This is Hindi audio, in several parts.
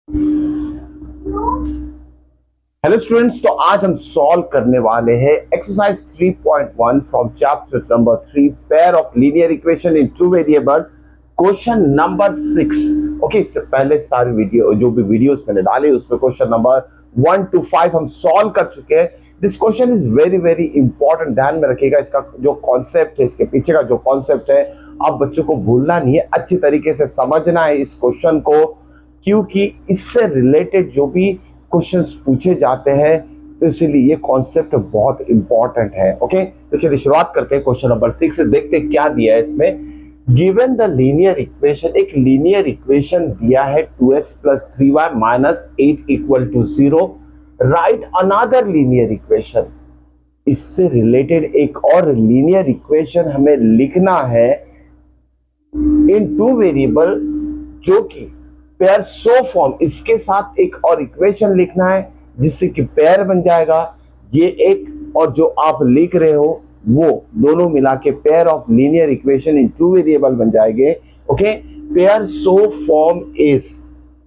हेलो स्टूडेंट्स, तो आज हम सॉल्व करने वाले हैं exercise 3.1 from chapter number 3 pair of linear equation in two variable, question number 6। Okay, इससे पहले सारी वीडियो जो भी वीडियोस मैंने डाले उसमें क्वेश्चन नंबर 1 to 5 हम सॉल्व कर चुके हैं। This question is very very important, ध्यान में रखिएगा। इसका जो कॉन्सेप्ट है, इसके पीछे का जो कॉन्सेप्ट है, आप बच्चों को भूलना नहीं है, अच्छी तरीके से समझना है इस क्वेश्चन को, क्योंकि इससे रिलेटेड जो भी क्वेश्चंस पूछे जाते हैं, तो इसीलिए ये कॉन्सेप्ट बहुत इंपॉर्टेंट है। ओके, तो चलिए शुरुआत करते हैं क्वेश्चन नंबर 6 से। देखते हैं क्या दिया है इसमें। गिवन द लीनियर इक्वेशन, एक लीनियर इक्वेशन दिया है 2x plus 3y minus 8 equal to 0। Right another linear equation, इससे रिलेटेड एक और लीनियर इक्वेशन हमें लिखना है इन टू वेरिएबल, जो कि पेयर सो फॉर्म, इसके साथ एक और इक्वेशन लिखना है जिससे कि पेयर बन जाएगा ये एक, और जो आप लिख रहे हो वो दोनों मिला के pair of linear equation in two variable बन जाएंगे। Okay, pair so form is,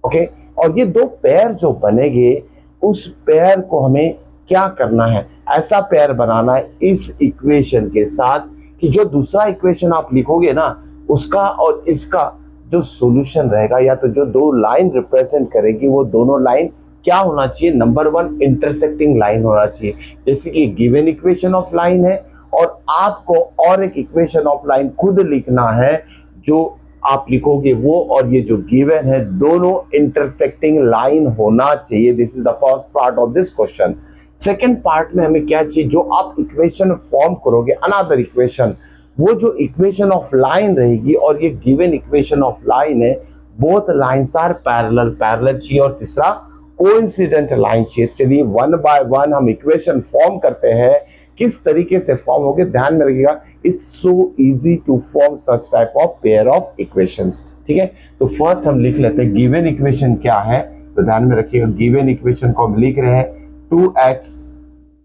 okay, और ये दो पेयर जो बनेंगे उस पेयर को हमें क्या करना है, ऐसा पेयर बनाना है इस इक्वेशन के साथ कि जो दूसरा इक्वेशन आप लिखोगे ना, उसका और इसका जो सॉल्यूशन रहेगा, या तो जो दो लाइन रिप्रेजेंट करेगी वो दोनों लाइन क्या होना चाहिए, नंबर 1 इंटरसेक्टिंग लाइन होना चाहिए। जैसे कि गिवन इक्वेशन ऑफ लाइन है और आपको और एक इक्वेशन ऑफ लाइन खुद लिखना है, जो आप लिखोगे वो और ये जो गिवन है दोनों इंटरसेक्टिंग लाइन होना चाहिए। This is the first part of this question. Second part में हमें क्या चाहिए, जो आप इक्वेशन फॉर्म करोगे अनदर इक्वेशन, वो जो इक्वेशन ऑफ लाइन रहेगी और ये गिवन इक्वेशन ऑफ लाइन है, both lines are parallel, parallel चाहिए, और तीसरा कोइंसिडेंट लाइन चाहिए। चलिए वन बाय वन हम इक्वेशन फॉर्म करते हैं। किस तरीके से फॉर्म होंगे ध्यान में रखिएगा। It's so easy to form such type of pair of equations. ठीक है, तो फर्स्ट हम लिख लेते हैं गिवन इक्वेशन क्या है, तो ध्यान में रखिएगा। गिवन इक्वेशन को हम लिख रहे हैं 2x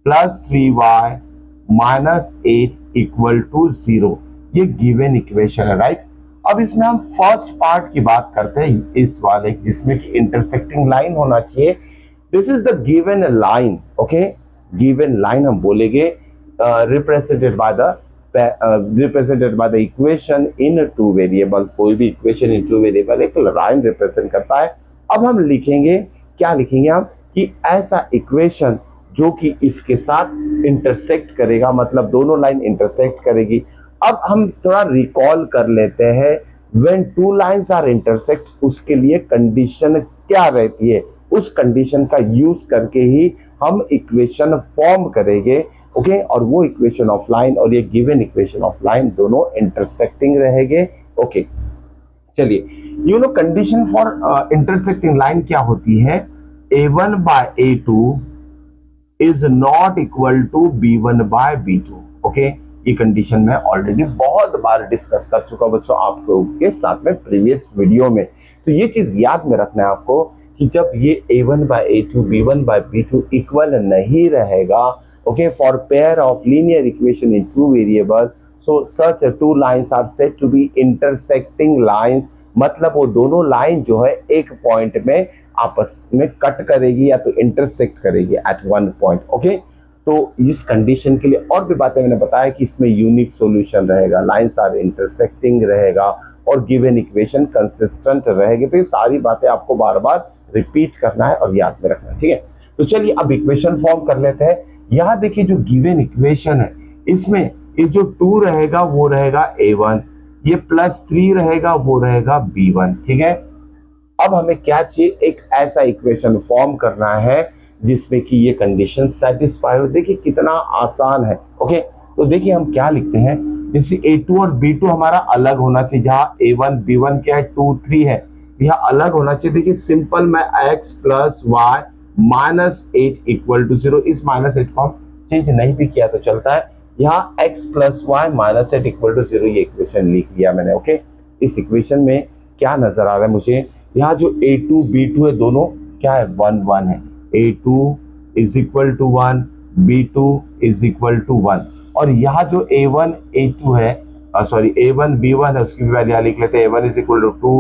plus 3y minus 8 equal to 0, ये गिवन इक्वेशन है। राइट, अब इसमें हम फर्स्ट पार्ट की बात करते हैं, इस वाले जिसमें कि इंटरसेक्टिंग लाइन होना चाहिए। This is the given line. Okay, given line हम बोलेंगे represented by the equation in two variable. कोई भी इक्वेशन इन टू वेरिएबल एक लाइन रिप्रेजेंट करता है। अब हम लिखेंगे, क्या लिखेंगे हम, कि ऐसा इक्वेशन जो कि इसके साथ इंटरसेक्ट करेगा, मतलब दोनों लाइन इंटरसेक्ट करेगी। अब हम थोड़ा रिकॉल कर लेते हैं, when two lines are intersect उसके लिए कंडीशन क्या रहती है, उस कंडीशन का यूज करके ही हम इक्वेशन फॉर्म करेंगे। ओके, और वो इक्वेशन ऑफ लाइन और ये गिवन इक्वेशन ऑफ लाइन दोनों इंटरसेक्टिंग रहेंगे। ओके, चलिए, you know condition for intersecting line क्या होती है, a1 by a2 is not equal to b1 by b2। Okay, ये कंडीशन मैं ऑलरेडी बहुत बार डिस्कस कर चुका बच्चों आपको के साथ में प्रीवियस वीडियो में। तो ये चीज याद में रखना है आपको कि जब ये a1 by a2 b1 by b2 equal नहीं रहेगा, okay, for pair of linear equation in two variable, so such two lines are said to be intersecting lines, मतलब वो दोनों लाइन जो है एक पॉइंट में आपस में कट करेगी या तो इंटरसेक्ट करेगी एट वन पॉइंट। ओके, तो इस कंडीशन के लिए और भी बातें मैंने बताया कि इसमें यूनिक सॉल्यूशन रहेगा, लाइंस आर इंटरसेक्टिंग रहेगा और गिवन इक्वेशन कंसिस्टेंट रहेगी। तो ये सारी बातें आपको बार बार रिपीट करना है और याद में रखना है। ठीक है, तो चलिए अब इक्वेशन फॉर्म कर लेते हैं। यहाँ देखिए जो गिवन इक्वेशन है, इसमें ये जो 2 रहेगा वो रहेगा a1, ये प्लस 3 रहेगा वो रहेगा b1। ठीक है, अब हमें क्या चाहिए, एक ऐसा इक्वेशन फॉर्म करना है जिसमें कि ये कंडीशन सेटिस्फाई हो। देखिए कितना आसान है। ओके, तो देखिए हम क्या लिखते हैं, जैसे a2 और b2 हमारा अलग होना चाहिए, जहां a1 b1 क्या है 2 3 है, यह अलग होना चाहिए। देखिए सिंपल, मैं x plus y minus 8 equal to 0, इस माइनस 8 को हम चेंज नहीं भी किया तो चलता है, यहाँ x plus y minus 8 equal to 0 ये इक्वेशन लिख लिया मैंने। ओके, इस इक्वेशन में क्या नजर आ रहा है मुझे, यहाँ जो a2 b2 है दोनों क्या है 1 1 है, a2 is equal to 1, b2 is equal to 1, और यहाँ जो a1 a2 है, सॉरी a1 b1 है, उसकी वैल्यू लिख लेते हैं, a1 इज इक्वल टू 2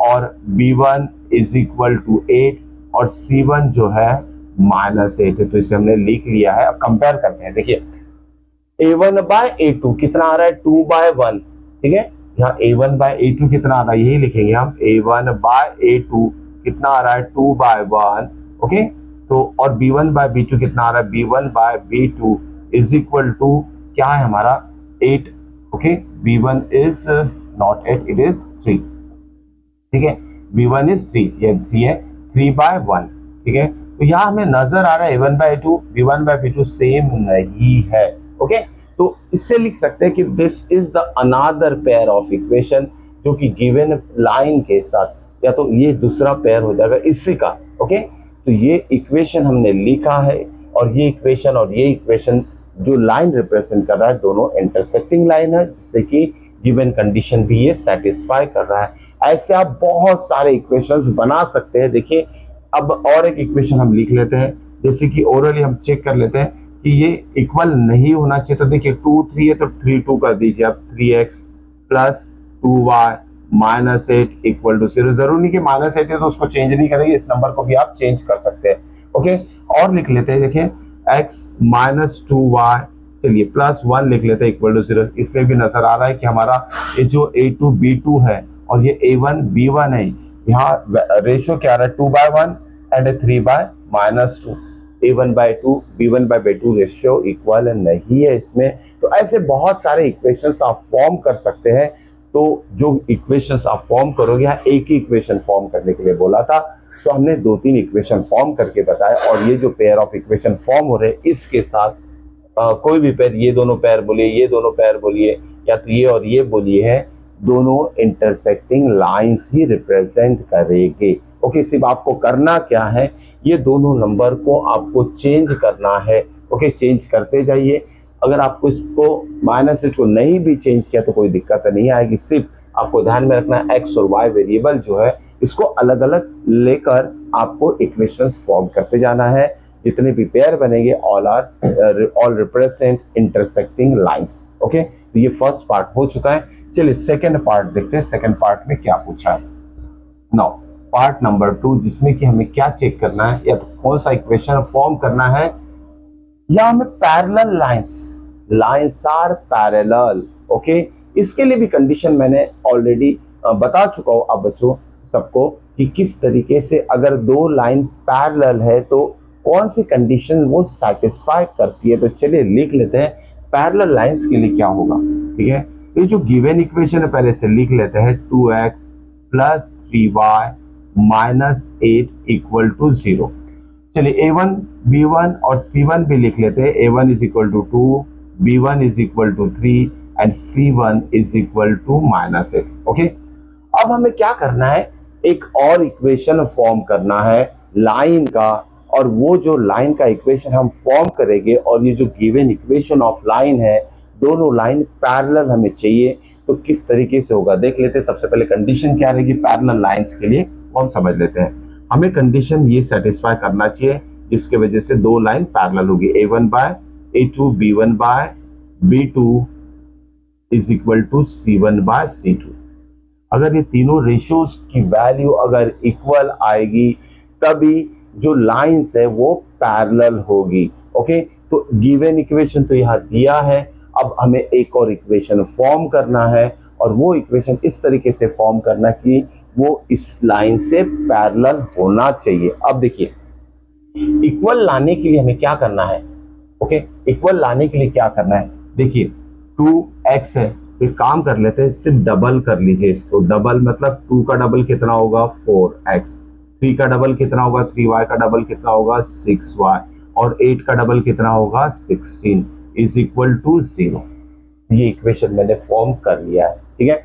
और b1 इज इक्वल टू 8 और C1 जो है -8 है। तो इसे हमने लिख लिया है। अब कंपेयर करते हैं। देखिए A1/A2 कितना आ रहा है 2/1, ठीक है। यहाँ A1/A2 कितना आ रहा है यही लिखेंगे हम। A1/A2 कितना आ रहा है 2/1, ओके। तो और B1/B2 कितना आ रहा है B1/B2 इज इक्वल टू क्या है हमारा 8, okay. B1 is not 8, it is 3, ठीक है। B1 इज 3, ये 3 है, 3/1, ठीक है। तो यहाँ हमें नजर आ रहा है A1/A2 B1/B2 सेम नहीं है, ओके। तो इससे लिख सकते हैं कि this is the another pair of equation जो कि गिवन लाइन के साथ, या तो ये दूसरा पेयर हो जाएगा इसी का, ओके। तो ये इक्वेशन हमने लिखा है और ये इक्वेशन जो लाइन रिप्रेजेंट कर रहा है दोनों इंटरसेक्टिंग लाइन है, जिससे कि गिवन कंडीशन भी ये सेटिस्फाई कर रहा है। ऐसे आप बहुत सारे इक्वेशंस बना सकते हैं। देखिए अब और एक इक्वेशन हम लिख लेते हैं, जैसे कि ओरली हम चेक कर लेते हैं कि ये इक्वल नहीं होना चाहिए। तो देखिए 2 3 है तो 3 2 कर दीजिए आप। 3x plus 2y minus 8 equal to 0। जरूरी नहीं कि -8 है तो उसको चेंज नहीं करेंगे, इस नंबर को भी आप चेंज कर सकते हैं, ओके। और लिख लेते हैं, देखिए x माइनस 2y, चलिए प्लस 1 लिख लेते हैं इक्वल टू 0। इसमें भी नजर आ रहा है कि हमारा ये जो A2 B2 है और ये A1 B1 है, यहाँ रेशियो क्या आ रहा है 2/1 and 3/-2। A1/2 B1/2 ratio equal नहीं है इसमें। तो ऐसे बहुत सारे इक्वेशंस आप फॉर्म कर सकते हैं। तो जो इक्वेशंस आप फॉर्म करोगे, यहाँ एक ही इक्वेशन फॉर्म करने के लिए बोला था, तो हमने 2-3 इक्वेशन फॉर्म करके बताया। और ये जो पेयर ऑफ इक्वेशन फॉर्म हो रहे हैं इसके साथ कोई भी पेयर, ये दोनों पेयर बोलिए, ये दोनों पेयर बोलिए, या तो ये और ये बोलिए, है दोनों इंटरसेक्टिंग लाइंस ही रिप्रेजेंट करेंगे, ओके। सिर्फ आपको करना क्या है, ये दोनों नंबर को आपको चेंज करना है, ओके। चेंज करते जाइए। अगर आपको इसको -8 को नहीं भी चेंज किया तो कोई दिक्कत नहीं आएगी। सिर्फ आपको ध्यान में रखना है x और y वेरिएबल जो है इसको अलग अलग लेकर आपको इक्वेशंस फॉर्म करते जाना है। जितने भी पेयर बनेंगे all represent intersecting lines, okay. तो ये फर्स्ट पार्ट हो चुका है। चलिए सेकंड पार्ट देखते हैं। सेकंड पार्ट में क्या पूछा है। नाउ पार्ट नंबर 2, जिसमें कि हमें क्या चेक करना है या तो कौन सा इक्वेशन फॉर्म करना है, या हमें parallel lines are parallel, okay. इसके लिए भी कंडीशन मैंने ऑलरेडी बता चुका हूं आप बच्चों सबको कि किस तरीके से अगर दो लाइन पैरेलल है तो कौन सी कंडीशन वो सेटिस्फाई करती है। तो चलिए लिख लेते हैं पैरेलल लाइंस के लिए क्या होगा, ठीक है। ये जो गिवन इक्वेशन है पहले से लिख लेते हैं। 2x plus 3y minus 8 equal to 0। चलिए A1 B1 और C1 भी लिख लेते हैं। A1 is equal to 2, B1 is equal to 3 and C1 is equal to -8, okay. अब हमें क्या करना है, एक और इक्वेशन फॉर्म करना है लाइन का, और वो जो लाइन का इक्वेशन हम फॉर्म करेंगे और ये जो गिवन इक्वेशन ऑफ लाइन है, दोनों लाइन पैरेलल हमें चाहिए। तो किस तरीके से होगा देख लेते हैं। सबसे पहले कंडीशन क्या रहेगी पैरेलल लाइंस के लिए वो हम समझ लेते हैं। हमें कंडीशन ये सेटिस्फाई करना चाहिए जिसके वजह से दो लाइन पैरेलल होगी। A1/A2 B1/B2 is equal to C1/C2। अगर ये तीनों रेशियोज की वैल्यू अगर इक्वल आएगी तभी जो लाइंस है वो पैरेलल होगी, ओके। तो गिवन इक्वेशन तो यहाँ दिया है। अब हमें एक और इक्वेशन फॉर्म करना है और वो इक्वेशन इस तरीके से फॉर्म करना कि वो इस लाइन से पैरेलल होना चाहिए। अब देखिए इक्वल लाने के लिए हमें क्या करना है, ओके। इक्वल लाने के लिए क्या करना है, देखिए 2x है तो काम कर लेते हैं, सिर्फ डबल कर लीजिए इसको। डबल मतलब 2 का डबल कितना होगा 4x, 3 का डबल कितना होगा 3y का डबल कितना होगा 6y, और 8 का डबल कितना होगा 16 इज इक्वल टू 0। ये इक्वेशन मैंने फॉर्म कर लिया है, ठीक है।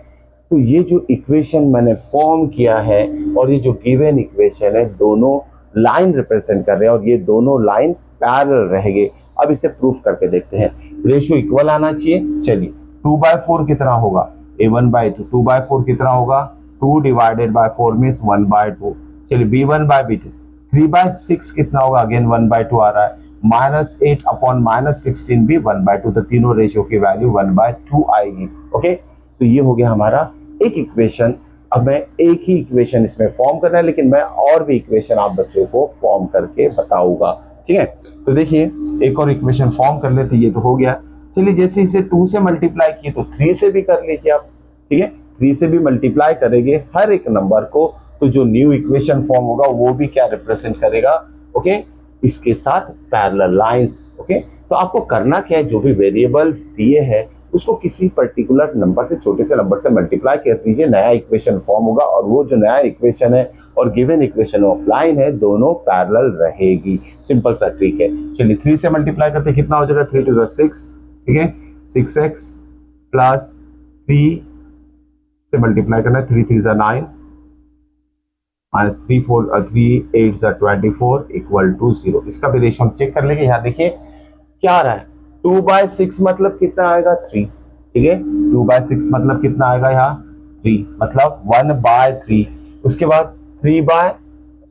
तो ये जो इक्वेशन मैंने फॉर्म किया है और ये जो गिवन इक्वेशन है दोनों लाइन रिप्रेजेंट कर रहे हैं और ये दोनों लाइन पैरेलल रहेंगे। अब इसे प्रूफ करके देखते हैं। रेशियो इक्वल आना चाहिए। चलिए 2/4 कितना होगा A1/2, 2/4 कितना होगा 2 डिवाइडेड बाय 4 मीन्स 1/2। चलिए B1/B2 3/6 कितना होगा, अगेन 1/2 आ रहा है। -8 अपॉन -16 भी 1/2, तो तीनों रेशियो की वैल्यू 1/2 आएगी, ओके। तो ये हो गया हमारा एक इक्वेशन। अब मैं एक ही इक्वेशन इसमें फॉर्म करना है, लेकिन मैं और भी इक्वेशन आप बच्चों को फॉर्म करके बताऊंगा। ठीक है, तो देखिए एक और इक्वेशन फॉर्म कर लेते, ये तो हो गया। चलिए जैसे इसे 2 से मल्टीप्लाई किए तो 3 से भी कर लीजिए आप। ठीक है, 3 से भी मल्टीप्लाई करेंगे हर एक नंबर को, तो जो न्यू इक्वेशन फॉर्म होगा वो भी क्या रिप्रेजेंट करेगा, ओके, इसके साथ पैरेलल लाइंस। ओके, तो आपको करना क्या है, जो भी वेरिएबल्स दिए हैं उसको किसी पर्टिकुलर नंबर से, छोटे से नंबर से मल्टीप्लाई कर दीजिए, नया इक्वेशन फॉर्म होगा, और वो जो नया इक्वेशन है और गिवन इक्वेशन ऑफ लाइन है दोनों पैरेलल रहेगी। सिंपल सा ट्रिक है। चलिए 3 से मल्टीप्लाई करते कितना हो जाएगा, 3 टू द 6, ठीक है, 6x प्लस 3 से मल्टीप्लाई करना है, 3 3 जा 9 माइनस 3 4 3 8 जा 24 इक्वल टू 0। इसका भी रेशियो हम चेक कर लेंगे। यहाँ देखिए क्या आ रहा है, 2/6 मतलब कितना आएगा, 3। ठीक है, 2/6 मतलब कितना आएगा, यहाँ 3 मतलब 1/3। उसके बाद 3 बाय,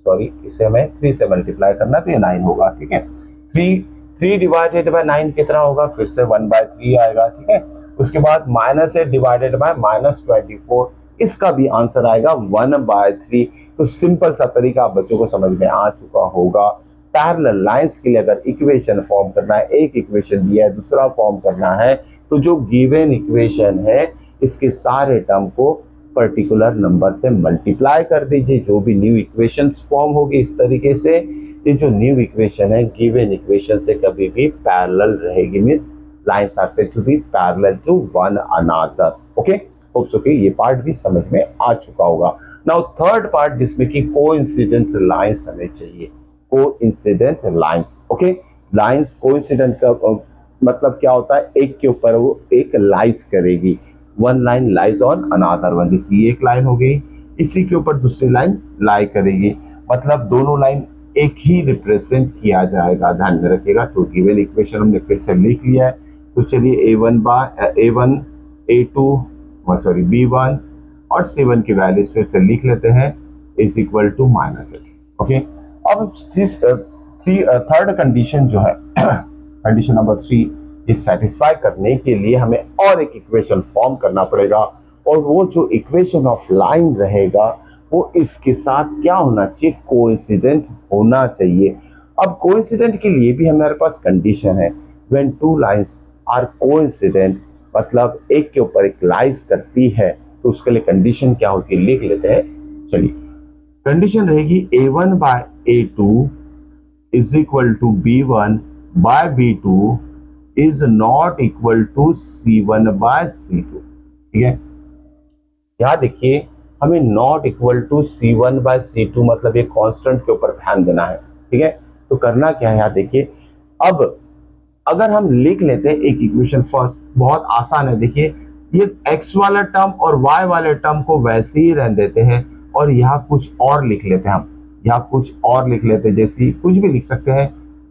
सॉरी इसे हमें 3 से मल्टीप्लाई करना तो ये 9 होगा। ठीक है, 3 डिवाइडेड बाय 9 कितना होगा, फिर से 1/3 आएगा। ठीक है, उसके बाद माइनस 8 डिवाइडेड बाय -24, इसका भी आंसर आएगा 1/3। तो सिंपल सा तरीका आप बच्चों को समझ में आ चुका होगा। पैरेलल लाइंस के लिए अगर इक्वेशन फॉर्म करना है, एक इक्वेशन दिया है दूसरा फॉर्म करना है, तो जो गिवन इक्वेशन है इसके सारे टर्म को पर्टिकुलर नंबर से मल्टीप्लाई कर दीजिए, जो भी न्यू इक्वेशंस फॉर्म होगी इस तरीके से। ये जो न्यू इक्वेशन है गिवन इक्वेशन से कभी भी पैरेलल रहेगी, means lines are said to be parallel to one another. Okay, hope so कि ये पार्ट भी समझ में आ चुका होगा। नाउ थर्ड पार्ट जिसमें कि कोइंसिडेंट लाइंस हमें चाहिए, coincident lines. Okay, lines coincident का मतलब क्या होता है, एक के ऊपर वो एक लाइस करेगी, one line lies on another one. जैसे ये एक लाइन हो गई, इसी के ऊपर दूसरी लाइन लाई करेगी, मतलब दोनों लाइन एक ही रिप्रेजेंट किया जाएगा, ध्यान में रखिएगा। तो गिवन इक्वेशन हमने फिर से लिख लिया है, तो चलिए A1 A2 सॉरी B1 और C1 की वैल्यूज फिर से लिख लेते हैं, इज इक्वल टू -8। ओके, अब थर्ड कंडीशन जो है कंडीशन नंबर 3 इस सेटिस्फाई करने के लिए हमें और एक इक्वेशन फॉर्म करना पड़ेगा, और वो जो इक्वेशन ऑफ लाइन रहेगा वो इसके साथ क्या होना चाहिए, कोइंसिडेंट होना चाहिए। अब कोइंसिडेंट के लिए भी हमारे पास कंडीशन है, when two lines are coincident, मतलब एक के ऊपर एक लाइज करती है, तो उसके लिए कंडीशन क्या होती है, लिख लेते हैं। चलिए कंडीशन रहेगी A1 by A2 is equal to B1 by B2 is not equal to C1 by C2। ठीक है, यहां देखिए हमें not equal to C1 by C2 मतलब ये कांस्टेंट के ऊपर ध्यान देना है। ठीक है, तो करना क्या है, यहाँ देखिए अब अगर हम लिख लेते हैं एक इक्वेशन फर्स्ट, बहुत आसान है। देखिए ये x वाला टर्म और y वाले टर्म को वैसे ही रहने देते हैं, और यहाँ कुछ और लिख लेते हैं, हम यहाँ कुछ और लिख लेते हैं, जैसे कुछ भी लिख सकते हैं,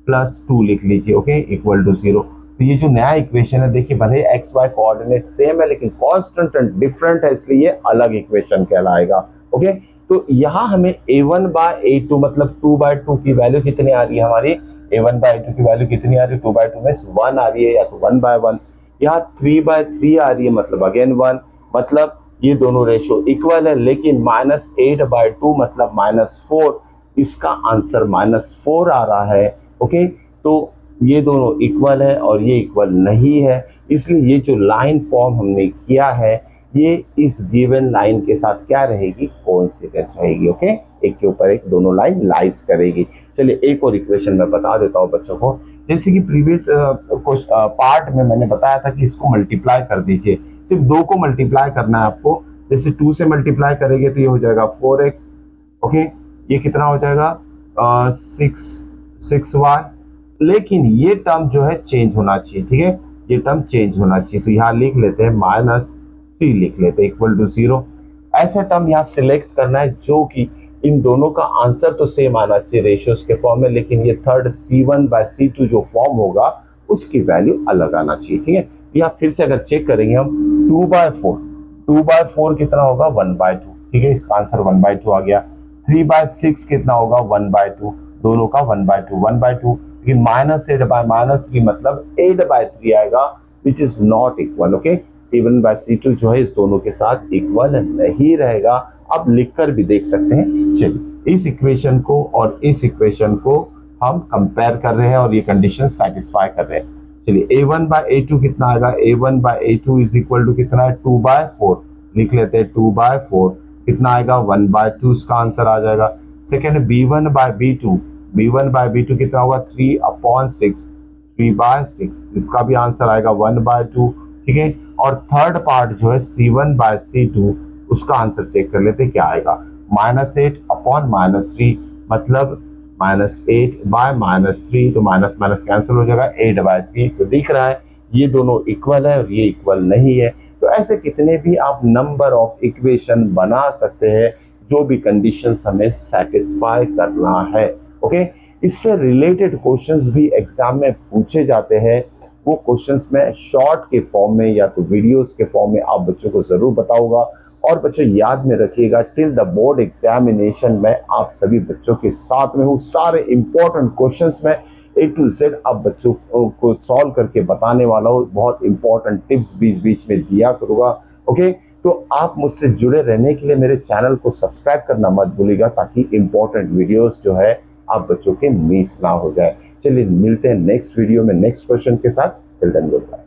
+2 लिख लीजिए। Okay, equal to 0। तो ये जो नया इक्वेशन है देखिए, भले एक्स वाई कोऑर्डिनेट सेम है लेकिन कांस्टेंट एंड डिफरेंट है, इसलिए ये अलग इक्वेशन कहलाएगा। ओके, तो यहाँ हमें A1 बाय A2 मतलब 2/2 की वैल्यू कितनी आ रही है, हमारी A1 बाय A2 की वैल्यू कितनी आ रही है, 2/2 में 1 आ रही है, या तो 1/1। यहाँ 3/3 आ रही है, मतलब अगेन 1, मतलब ये दोनों रेशियो इक्वल है, लेकिन -8/2 मतलब -4, इसका आंसर -4 आ रहा है। ओके, तो ये दोनों इक्वल है और ये इक्वल नहीं है, इसलिए ये जो लाइन फॉर्म हमने किया है ये इस गिवन लाइन के साथ क्या रहेगी, कोइंसिडेंट रहेगी। ओके, एक के ऊपर एक दोनों लाइन लाइस करेगी। चलिए एक और इक्वेशन मैं बता देता हूँ बच्चों को, जैसे कि प्रीवियस पार्ट में मैंने बताया था कि इसको मल्टीप्लाई कर दीजिए, सिर्फ 2 को मल्टीप्लाई करना है आपको। जैसे 2 से मल्टीप्लाई करेंगे तो ये हो जाएगा 4x। ओके, ये कितना हो जाएगा 6y, लेकिन ये टर्म जो है चेंज होना चाहिए। ठीक है, ये टर्म चेंज होना चाहिए, तो यहाँ लिख लेते हैं -3 लिख लेते हैं इक्वल टू 0। ऐसा टर्म यहाँ सिलेक्ट करना है जो कि इन दोनों का आंसर तो सेम आना चाहिए रेशियोज के फॉर्म में, लेकिन ये थर्ड C1 बाय C2 जो फॉर्म होगा उसकी वैल्यू अलग आना चाहिए। ठीक है, यहाँ फिर से अगर चेक करेंगे हम 2/4 कितना होगा 1/2। ठीक है, इसका आंसर 1/2 आ गया। 3/6 कितना होगा 1/2, दोनों का 1/2, लेकिन -8/3 मतलब 8/3 आएगा, which is not equal. Okay, C1 by C2 जो है इस दोनों के साथ इक्वल नहीं रहेगा। आप लिखकर भी देख सकते हैं। चलिए इस इक्वेशन को और इस इक्वेशन को हम कंपेयर कर रहे हैं और ये कंडीशन सेटिस्फाई कर रहे हैं। चलिए a1/a2 कितना आएगा, a1/a2 इज इक्वल टू कितना है 2/4, लिख लेते हैं 2/4 कितना आएगा 1/2, इसका आंसर आ जाएगा। सेकेंड b1/b2 कितना होगा 3/6, 3/6 इसका भी आंसर आएगा 1/2, ठीक है। और थर्ड पार्ट जो है c1/c2 उसका आंसर चेक कर लेते क्या आएगा, -8/-3 मतलब -8/-3, तो माइनस माइनस कैंसिल हो जाएगा 8/3। तो दिख रहा है ये दोनों इक्वल है और ये इक्वल नहीं है। तो ऐसे कितने भी आप नंबर ऑफ इक्वेशन बना सकते हैं जो भी कंडीशंस हमें सेटिस्फाई करना है। ओके, इससे रिलेटेड क्वेश्चंस भी एग्जाम में पूछे जाते हैं। वो क्वेश्चंस में शॉर्ट के फॉर्म में या तो वीडियोस के फॉर्म में आप बच्चों को जरूर बताऊंगा। और बच्चों याद में रखिएगा टिल द बोर्ड एग्जामिनेशन में आप सभी बच्चों के साथ में हूँ। सारे इंपॉर्टेंट क्वेश्चंस में A to Z आप बच्चों को सॉल्व करके बताने वाला हूँ। बहुत इंपॉर्टेंट टिप्स बीच बीच में दिया करूंगा। ओके, तो आप मुझसे जुड़े रहने के लिए मेरे चैनल को सब्सक्राइब करना मत भूलिएगा ताकि इंपॉर्टेंट वीडियोस जो है आप बच्चों के मिस ना हो जाए। चलिए मिलते हैं नेक्स्ट वीडियो में नेक्स्ट क्वेश्चन के साथ। Till then good bye.